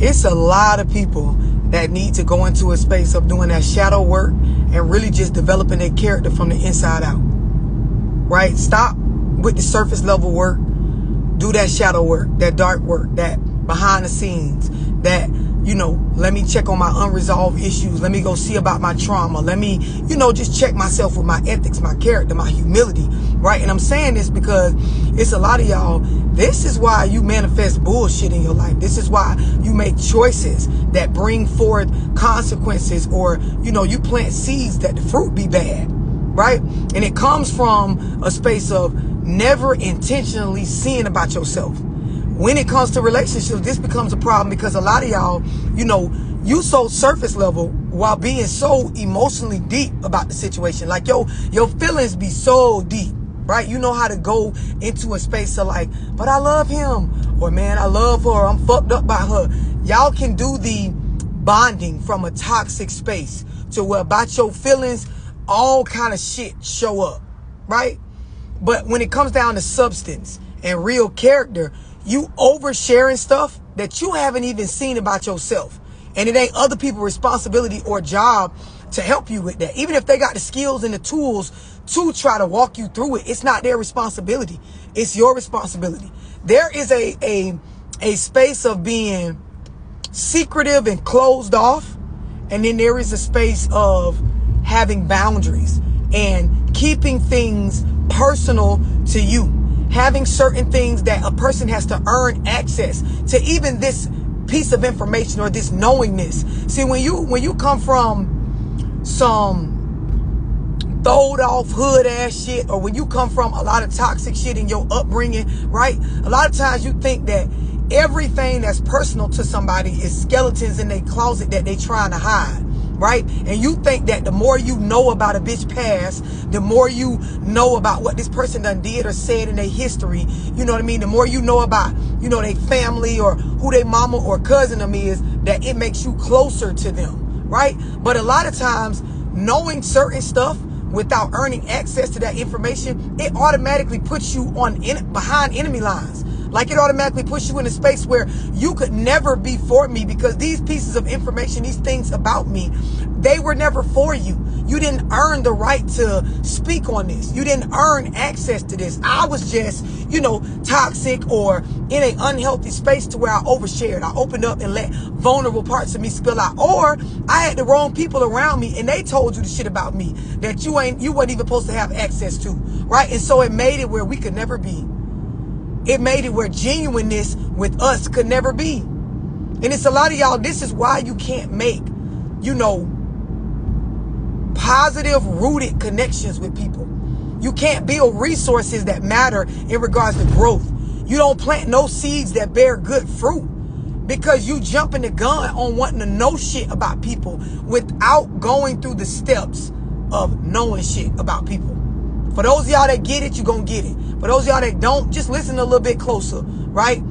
It's a lot of people that need to go into a space of doing that shadow work and really just developing their character from the inside out. Right? Stop with the surface level work. Do that shadow work, that dark work, that behind the scenes, that, you know, let me check on my unresolved issues. Let me go see about my trauma. Let me, you know, just check myself with my ethics, my character, my humility, right? And I'm saying this because it's a lot of y'all, this is why you manifest bullshit in your life. This is why you make choices that bring forth consequences, or, you know, you plant seeds that the fruit be bad, right? And it comes from a space of never intentionally seeing about yourself. When it comes to relationships, this becomes a problem because a lot of y'all, you know, you so surface level while being so emotionally deep about the situation. Like your feelings be so deep, right? You know how to go into a space of like, but I love him, or man, I love her, I'm fucked up by her. Y'all can do the bonding from a toxic space to where about your feelings, all kind of shit show up, right? But when it comes down to substance and real character, you oversharing stuff that you haven't even seen about yourself. And it ain't other people's responsibility or job to help you with that. Even if they got the skills and the tools to try to walk you through it, it's not their responsibility. It's your responsibility. There is a space of being secretive and closed off. And then there is a space of having boundaries and keeping things personal to you. Having certain things that a person has to earn access to, even this piece of information or this knowingness. See, when you come from some throwed off hood ass shit, or when you come from a lot of toxic shit in your upbringing, right? A lot of times you think that everything that's personal to somebody is skeletons in their closet that they trying to hide. Right? And you think that the more you know about a bitch past, the more you know about what this person done did or said in their history, you know what I mean? The more you know about, you know, their family or who their mama or cousin them is, that it makes you closer to them, right? But a lot of times, knowing certain stuff without earning access to that information, it automatically puts you on behind enemy lines. Like it automatically puts you in a space where you could never be for me, because these pieces of information, these things about me, they were never for you. You didn't earn the right to speak on this. You didn't earn access to this. I was just, you know, toxic or in an unhealthy space to where I overshared. I opened up and let vulnerable parts of me spill out. Or I had the wrong people around me and they told you the shit about me that you wasn't even supposed to have access to, right? And so it made it where we could never be. It made it where genuineness with us could never be. And it's a lot of y'all, this is why you can't make, you know, positive rooted connections with people. You can't build resources that matter in regards to growth. You don't plant no seeds that bear good fruit because you jumping the gun on wanting to know shit about people without going through the steps of knowing shit about people. For those of y'all that get it, you're going to get it. For those of y'all that don't, just listen a little bit closer, right?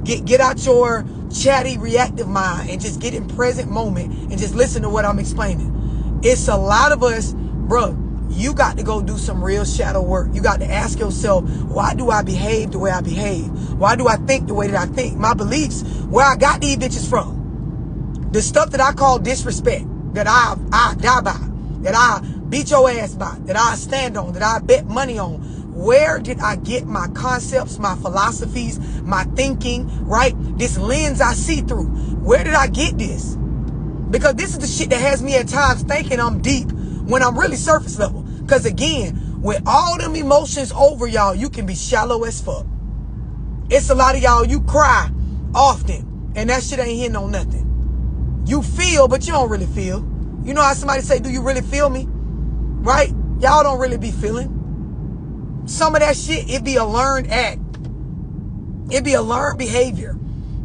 Get out your chatty, reactive mind and just get in present moment and just listen to what I'm explaining. It's a lot of us, bro, you got to go do some real shadow work. You got to ask yourself, why do I behave the way I behave? Why do I think the way that I think? My beliefs, where I got these bitches from. The stuff that I call disrespect, that I die by, that I beat your ass by, that I stand on, that I bet money on. Where did I get my concepts, my philosophies, my thinking, right? This lens I see through. Where did I get this? Because this is the shit that has me at times thinking I'm deep when I'm really surface level. Because again, with all them emotions over y'all, you can be shallow as fuck. It's a lot of y'all, you cry often and that shit ain't hitting on nothing. You feel, but you don't really feel. You know how somebody say, do you really feel me? Right? Y'all don't really be feeling. Some of that shit, it be a learned act. It be a learned behavior.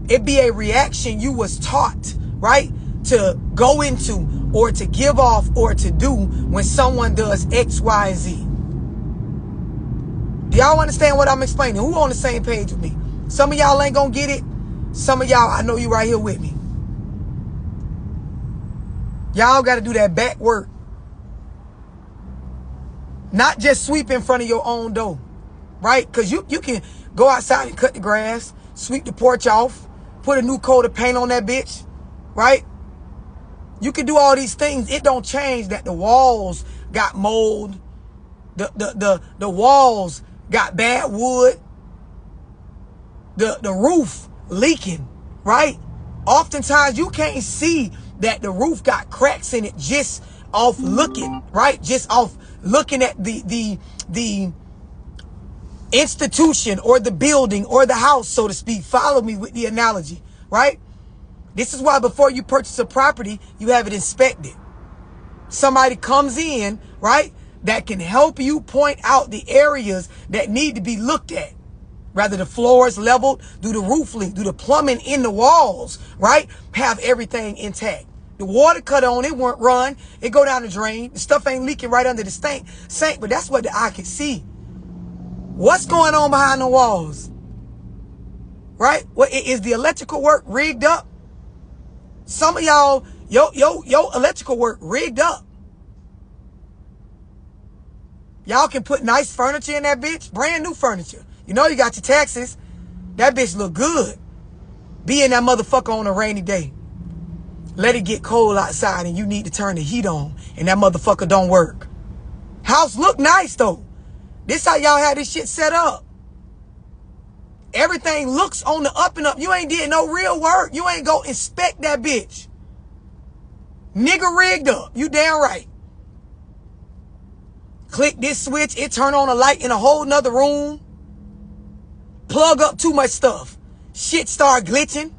It be a reaction you was taught, right? To go into or to give off or to do when someone does X, Y, and Z. Do y'all understand what I'm explaining? Who on the same page with me? Some of y'all ain't gonna get it. Some of y'all, I know you right here with me. Y'all got to do that back work. Not just sweep in front of your own door, right? Because you can go outside and cut the grass, sweep the porch off, put a new coat of paint on that bitch, right? You can do all these things. It don't change that the walls got mold. The walls got bad wood. The roof leaking, right? Oftentimes you can't see that the roof got cracks in it just off looking, right? Just off looking at the institution or the building or the house, so to speak. Follow me with the analogy, right? This is why before you purchase a property, you have it inspected. Somebody comes in, right, that can help you point out the areas that need to be looked at. Rather the floors leveled, do the roof leak, do the plumbing in the walls, right? Have everything intact. The water cut on, it won't run. It go down the drain. The stuff ain't leaking right under the sink, but that's what the eye can see. What's going on behind the walls? Right? Well, is the electrical work rigged up? Some of y'all, yo electrical work rigged up. Y'all can put nice furniture in that bitch, brand new furniture. You know you got your taxes. That bitch look good. Be in that motherfucker on a rainy day. Let it get cold outside and you need to turn the heat on and that motherfucker don't work. House look nice though. This how y'all had this shit set up. Everything looks on the up and up. You ain't did no real work. You ain't go inspect that bitch. Nigga rigged up. You damn right. Click this switch. It turn on a light in a whole nother room. Plug up too much stuff. Shit start glitching.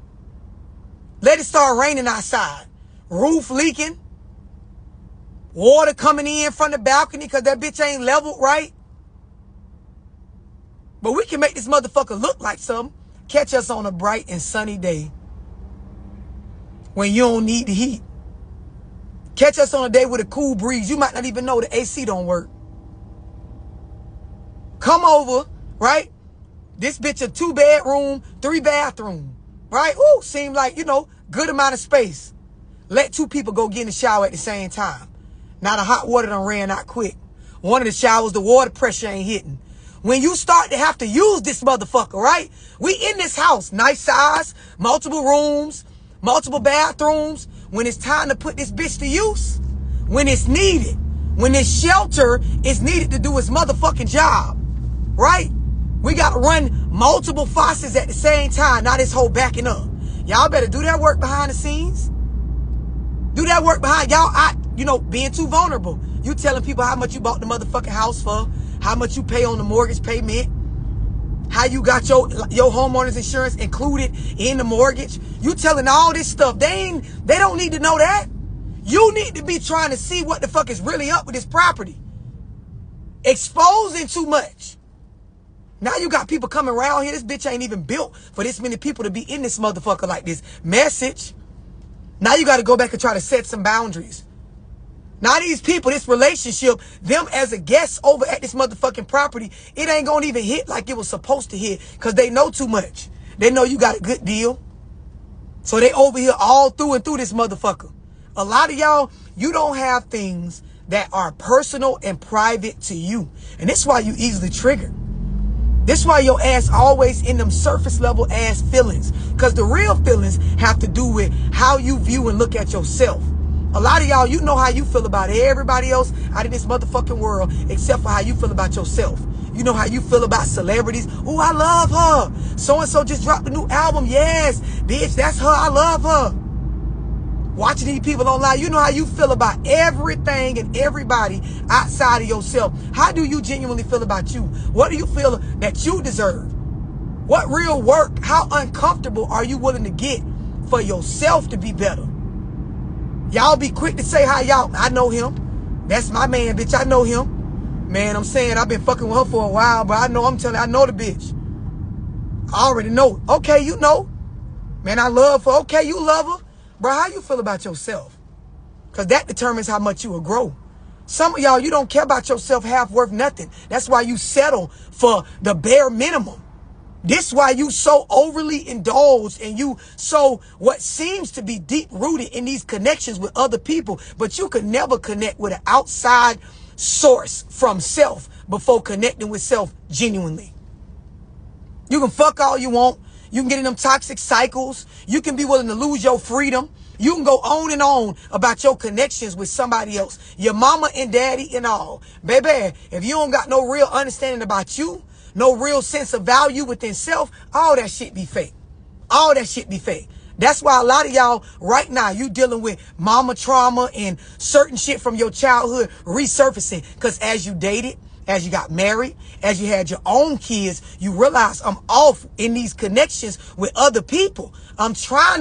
Let it start raining outside. Roof leaking. Water coming in from the balcony because that bitch ain't leveled right. But we can make this motherfucker look like something. Catch us on a bright and sunny day when you don't need the heat. Catch us on a day with a cool breeze. You might not even know the AC don't work. Come over, right? This bitch a 2-bedroom, 3-bathroom, right? Ooh, seem like, you know, good amount of space. Let 2 people go get in the shower at the same time. Now the hot water done ran out quick. One of the showers, the water pressure ain't hitting. When you start to have to use this motherfucker, right? We in this house, nice size, multiple rooms, multiple bathrooms. When it's time to put this bitch to use, when it's needed, when this shelter is needed to do its motherfucking job, right? We got to run multiple faucets at the same time. Now this whole backing up. Y'all better do that work behind the scenes. Do that work behind y'all. Being too vulnerable. You telling people how much you bought the motherfucking house for, how much you pay on the mortgage payment, how you got your homeowner's insurance included in the mortgage. You telling all this stuff. They don't need to know that. You need to be trying to see what the fuck is really up with this property. Exposing too much. Now you got people coming around here. This bitch ain't even built for this many people to be in this motherfucker like this. Message. Now you got to go back and try to set some boundaries. Now these people, this relationship, them as a guest over at this motherfucking property, it ain't gonna even hit like it was supposed to hit because they know too much. They know you got a good deal. So they over here all through and through this motherfucker. A lot of y'all, you don't have things that are personal and private to you. And this is why you easily trigger. This is why your ass always in them surface level ass feelings. Because the real feelings have to do with how you view and look at yourself. A lot of y'all, you know how you feel about everybody else out in this motherfucking world except for how you feel about yourself. You know how you feel about celebrities. Oh, I love her. So-and-so just dropped a new album. Yes, bitch, that's her. I love her. Watching these people online, you know how you feel about everything and everybody outside of yourself. How do you genuinely feel about you? What do you feel that you deserve? What real work, how uncomfortable are you willing to get for yourself to be better? Y'all be quick to say how y'all, I know him. That's my man, bitch. I know him. Man, I'm saying I've been fucking with her for a while, but I know the bitch. I already know. Okay, you know. Man, I love her. Okay, you love her. Bro, how you feel about yourself? Because that determines how much you will grow. Some of y'all, you don't care about yourself half worth nothing. That's why you settle for the bare minimum. This is why you so overly indulged and you so what seems to be deep rooted in these connections with other people, but you could never connect with an outside source from self before connecting with self genuinely. You can fuck all you want. You can get in them toxic cycles. You can be willing to lose your freedom. You can go on and on about your connections with somebody else, your mama and daddy and all. Baby, if you don't got no real understanding about you, no real sense of value within self, all that shit be fake. All that shit be fake. That's why a lot of y'all right now, you dealing with mama trauma and certain shit from your childhood resurfacing. Because as you dated, as you got married, as you had your own kids, you realize I'm off in these connections with other people. I'm trying to